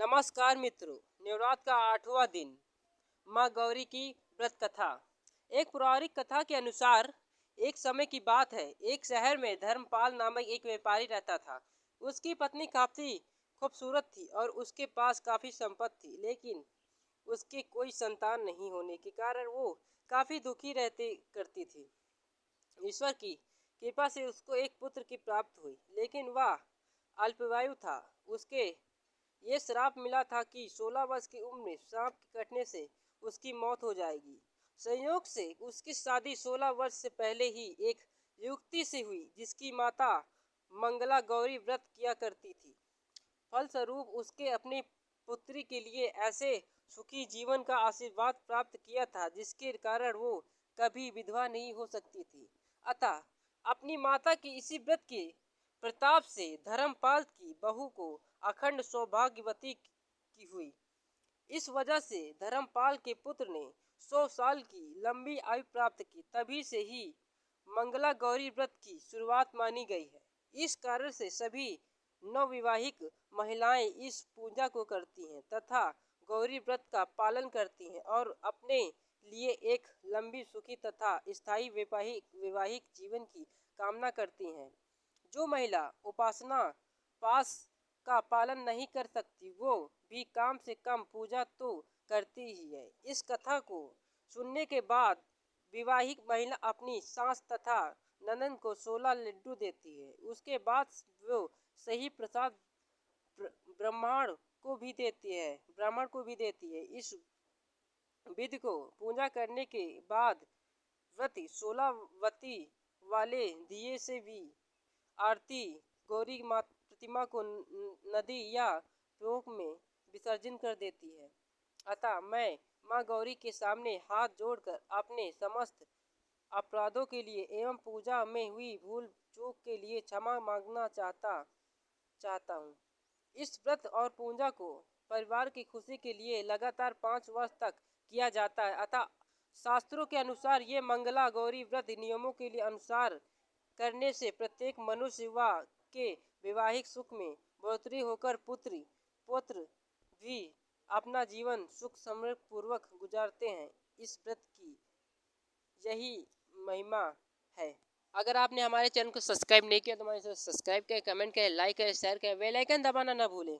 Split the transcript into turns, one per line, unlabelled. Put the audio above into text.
नमस्कार मित्रों, नवरात्र का 8वां दिन माँ गौरी की व्रत कथा। एक पौराणिक कथा के अनुसार एक समय की बात है, एक शहर में धर्मपाल नामक एक व्यापारी रहता था। उसकी पत्नी काफी खूबसूरत थी और उसके पास काफी संपत्ति थी, लेकिन उसके कोई संतान नहीं होने के कारण वो काफी दुखी रहती करती थी। ईश्वर की कृपा से उसको एक पुत्र की प्राप्त हुई, लेकिन वह अल्पवायु था। उसके ये श्राप मिला था कि 16 वर्ष की उम्र में सांप के कटने से उसकी मौत हो जाएगी। संयोग से उसकी शादी 16 वर्ष से पहले ही एक युवती से हुई जिसकी माता मंगला गौरी व्रत किया करती थी। फलस्वरूप उसके अपनी पुत्री के लिए ऐसे सुखी जीवन का आशीर्वाद प्राप्त किया था जिसके कारण वो कभी विधवा नहीं हो सकती थी। अतः अपनी माता की इसी व्रत के प्रताप से धर्मपाल की बहू को अखंड सौभाग्यवती की हुई। इस वजह से धर्मपाल के पुत्र ने 100 साल की लंबी आयु प्राप्त की। तभी से ही मंगला गौरी व्रत की शुरुआत मानी गई है। इस कारण से सभी नवविवाहिक महिलाएं इस पूजा को करती हैं तथा गौरी व्रत का पालन करती हैं और अपने लिए एक लंबी सुखी तथा स्थायी वैवाहिक जीवन की कामना करती हैं। जो महिला उपासना पास का पालन नहीं कर सकती वो भी कम से कम पूजा तो करती ही है। इस कथा को सुनने के बाद विवाहिक महिला अपनी सास तथा ननद को 16 लड्डू देती है। उसके बाद वो सही प्रसाद ब्राह्मण को भी देती है। इस विधि को पूजा करने के बाद व्रती 16 वती वाले दिए से भी आरती गौरी प्रतिमा को नदी या टोक में विसर्जन कर देती है। अतः मैं माँ गौरी के सामने हाथ जोड़कर अपने समस्त अपराधों के लिए एवं पूजा में हुई भूल चूक के लिए क्षमा मांगना चाहता हूँ। इस व्रत और पूजा को परिवार की खुशी के लिए लगातार 5 वर्ष तक किया जाता है। अतः शास्त्रों के अनुसार ये मंगला गौरी व्रत नियमों के लिए अनुसार करने से प्रत्येक मनुष्य व के वैवाहिक सुख में बढ़ोतरी होकर पुत्र भी अपना जीवन सुख समृद्धि पूर्वक गुजारते हैं। इस व्रत की यही महिमा है। अगर आपने हमारे चैनल को सब्सक्राइब नहीं किया तो हमारे सब्सक्राइब करें, कमेंट करें, लाइक करें, शेयर करें, बेल आइकन दबाना ना भूलें।